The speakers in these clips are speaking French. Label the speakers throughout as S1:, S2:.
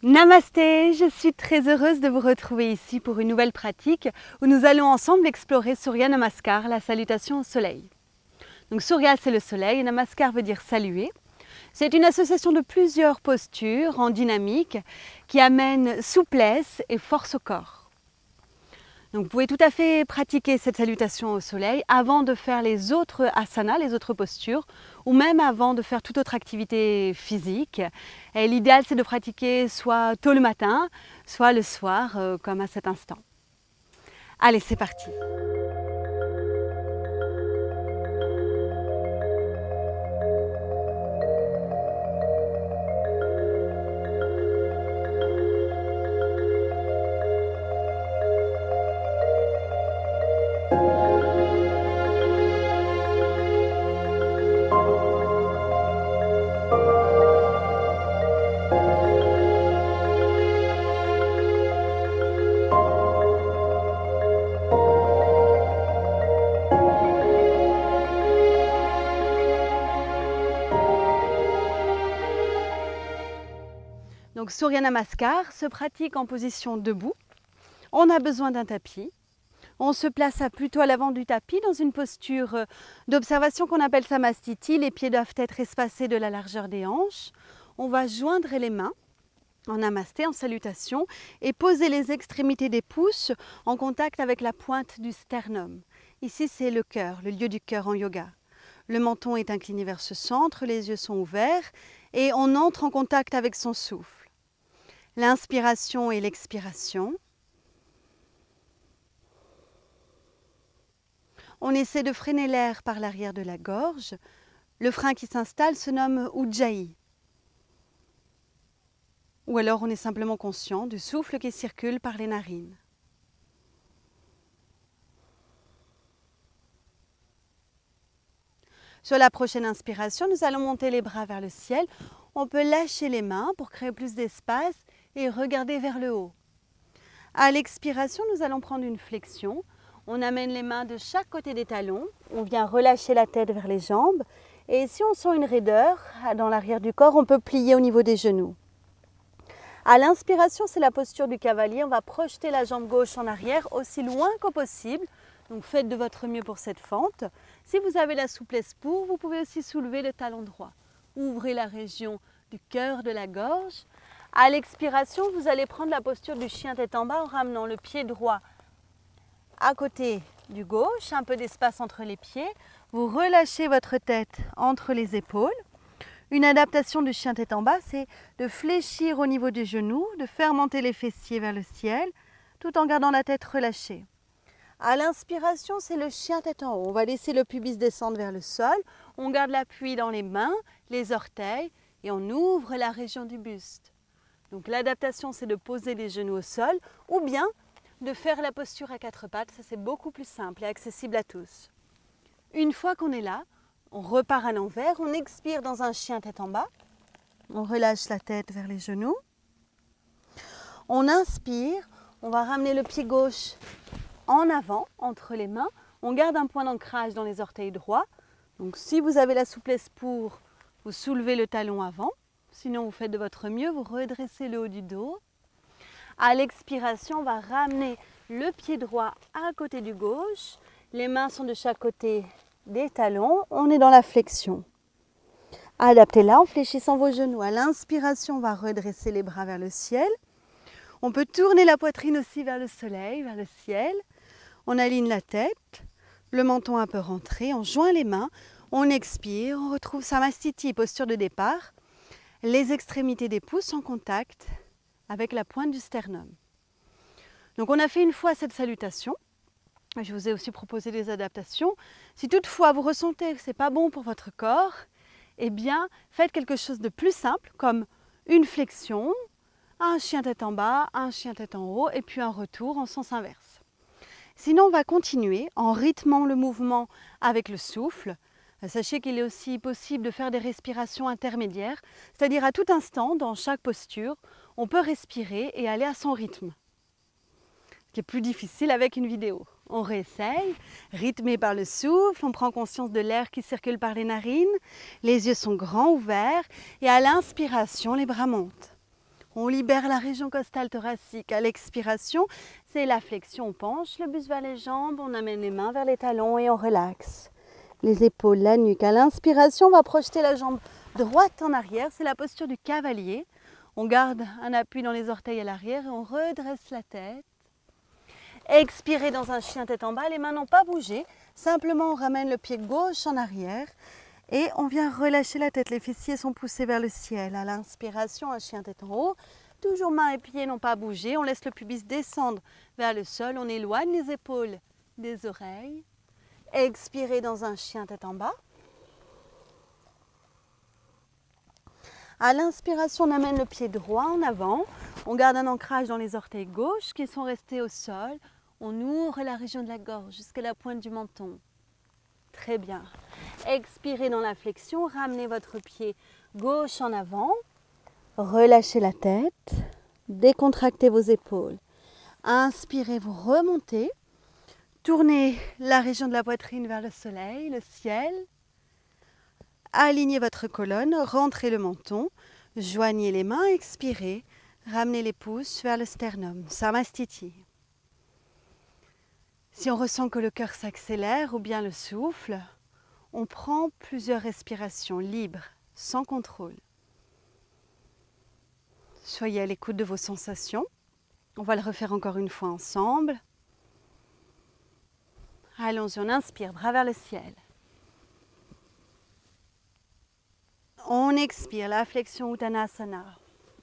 S1: Namasté, je suis très heureuse de vous retrouver ici pour une nouvelle pratique où nous allons ensemble explorer Surya Namaskar, la salutation au soleil. Donc Surya c'est le soleil et Namaskar veut dire saluer. C'est une association de plusieurs postures en dynamique qui amènent souplesse et force au corps. Donc vous pouvez tout à fait pratiquer cette salutation au soleil avant de faire les autres asanas, les autres postures, ou même avant de faire toute autre activité physique. Et l'idéal c'est de pratiquer soit tôt le matin, soit le soir, comme à cet instant. Allez, c'est parti! Donc Surya Namaskar se pratique en position debout. On a besoin d'un tapis. On se place plutôt à l'avant du tapis dans une posture d'observation qu'on appelle Samastiti. Les pieds doivent être espacés de la largeur des hanches. On va joindre les mains en namasté, en salutation, et poser les extrémités des pouces en contact avec la pointe du sternum. Ici, c'est le cœur, le lieu du cœur en yoga. Le menton est incliné vers ce centre, les yeux sont ouverts et on entre en contact avec son souffle. L'inspiration et l'expiration. On essaie de freiner l'air par l'arrière de la gorge. Le frein qui s'installe se nomme Ujjayi. Ou alors on est simplement conscient du souffle qui circule par les narines. Sur la prochaine inspiration, nous allons monter les bras vers le ciel. On peut lâcher les mains pour créer plus d'espace et regarder vers le haut. À l'expiration, nous allons prendre une flexion. On amène les mains de chaque côté des talons. On vient relâcher la tête vers les jambes. Et si on sent une raideur dans l'arrière du corps, on peut plier au niveau des genoux. À l'inspiration, c'est la posture du cavalier. On va projeter la jambe gauche en arrière aussi loin que possible. Donc faites de votre mieux pour cette fente. Si vous avez la souplesse pour, vous pouvez aussi soulever le talon droit. Ouvrez la région du cœur de la gorge. À l'expiration, vous allez prendre la posture du chien tête en bas en ramenant le pied droit à côté du gauche, un peu d'espace entre les pieds. Vous relâchez votre tête entre les épaules. Une adaptation du chien tête en bas, c'est de fléchir au niveau des genoux, de faire monter les fessiers vers le ciel, tout en gardant la tête relâchée. À l'inspiration, c'est le chien tête en haut. On va laisser le pubis descendre vers le sol. On garde l'appui dans les mains, les orteils et on ouvre la région du buste. Donc l'adaptation, c'est de poser les genoux au sol ou bien de faire la posture à quatre pattes. Ça, c'est beaucoup plus simple et accessible à tous. Une fois qu'on est là, on repart à l'envers. On expire dans un chien tête en bas. On relâche la tête vers les genoux. On inspire. On va ramener le pied gauche en avant, entre les mains. On garde un point d'ancrage dans les orteils droits. Donc si vous avez la souplesse pour, vous soulevez le talon avant. Sinon, vous faites de votre mieux, vous redressez le haut du dos. À l'expiration, on va ramener le pied droit à côté du gauche. Les mains sont de chaque côté des talons. On est dans la flexion. Adaptez-la en fléchissant vos genoux. À l'inspiration, on va redresser les bras vers le ciel. On peut tourner la poitrine aussi vers le soleil, vers le ciel. On aligne la tête, le menton un peu rentré. On joint les mains, on expire, on retrouve Samastiti, posture de départ. Les extrémités des pouces en contact avec la pointe du sternum. Donc on a fait une fois cette salutation. Je vous ai aussi proposé des adaptations. Si toutefois vous ressentez que ce n'est pas bon pour votre corps, eh bien faites quelque chose de plus simple comme une flexion, un chien tête en bas, un chien tête en haut et puis un retour en sens inverse. Sinon on va continuer en rythmant le mouvement avec le souffle. Sachez qu'il est aussi possible de faire des respirations intermédiaires, c'est-à-dire à tout instant, dans chaque posture, on peut respirer et aller à son rythme. Ce qui est plus difficile avec une vidéo. On réessaye, rythmé par le souffle, on prend conscience de l'air qui circule par les narines, les yeux sont grands ouverts et à l'inspiration, les bras montent. On libère la région costale thoracique. À l'expiration, c'est la flexion. On penche le buste vers les jambes, on amène les mains vers les talons et on relaxe. Les épaules, la nuque. À l'inspiration, on va projeter la jambe droite en arrière. C'est la posture du cavalier. On garde un appui dans les orteils à l'arrière et on redresse la tête. Expirez dans un chien tête en bas. Les mains n'ont pas bougé. Simplement, on ramène le pied gauche en arrière. Et on vient relâcher la tête, les fessiers sont poussés vers le ciel. À l'inspiration, un chien tête en haut. Toujours mains et pieds n'ont pas bougé. On laisse le pubis descendre vers le sol. On éloigne les épaules des oreilles. Expirez dans un chien tête en bas. À l'inspiration, on amène le pied droit en avant. On garde un ancrage dans les orteils gauches qui sont restés au sol. On ouvre la région de la gorge jusqu'à la pointe du menton. Très bien. Expirez dans la flexion, ramenez votre pied gauche en avant, relâchez la tête, décontractez vos épaules. Inspirez, vous remontez, tournez la région de la poitrine vers le soleil, le ciel. Alignez votre colonne, rentrez le menton, joignez les mains, expirez, ramenez les pouces vers le sternum, Samastiti. Si on ressent que le cœur s'accélère ou bien le souffle, on prend plusieurs respirations libres, sans contrôle. Soyez à l'écoute de vos sensations. On va le refaire encore une fois ensemble. Allons-y, on inspire, bras vers le ciel. On expire, la flexion Uttanasana.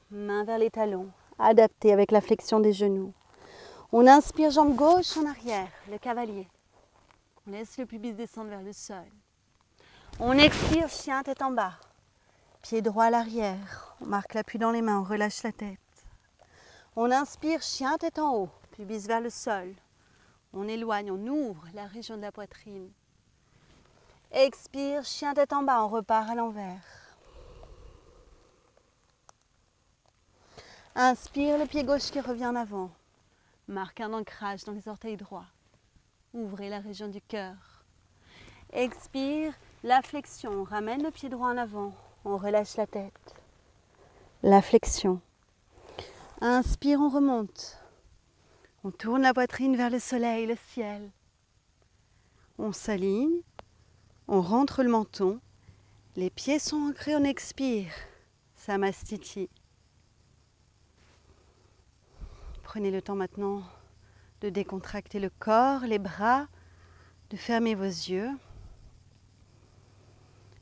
S1: Main vers les talons, adapté avec la flexion des genoux. On inspire, jambe gauche en arrière, le cavalier. On laisse le pubis descendre vers le sol. On expire, chien tête en bas. Pied droit à l'arrière. On marque l'appui dans les mains, on relâche la tête. On inspire, chien tête en haut, pubis vers le sol. On éloigne, on ouvre la région de la poitrine. Expire, chien tête en bas, on repart à l'envers. Inspire, le pied gauche qui revient en avant. Marque un ancrage dans les orteils droits. Ouvrez la région du cœur. Expire, la flexion. On ramène le pied droit en avant. On relâche la tête. La flexion. Inspire, on remonte. On tourne la poitrine vers le soleil, le ciel. On s'aligne. On rentre le menton. Les pieds sont ancrés, on expire. Samastiti. Prenez le temps maintenant de décontracter le corps, les bras, de fermer vos yeux.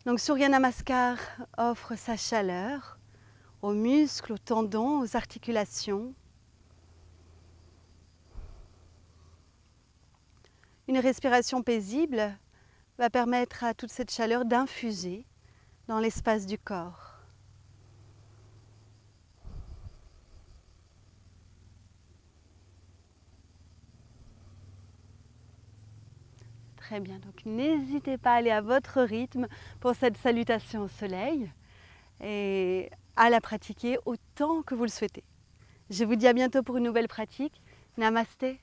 S1: Donc Surya Namaskar offre sa chaleur aux muscles, aux tendons, aux articulations. Une respiration paisible va permettre à toute cette chaleur d'infuser dans l'espace du corps. Très bien, donc n'hésitez pas à aller à votre rythme pour cette salutation au soleil et à la pratiquer autant que vous le souhaitez. Je vous dis à bientôt pour une nouvelle pratique. Namasté.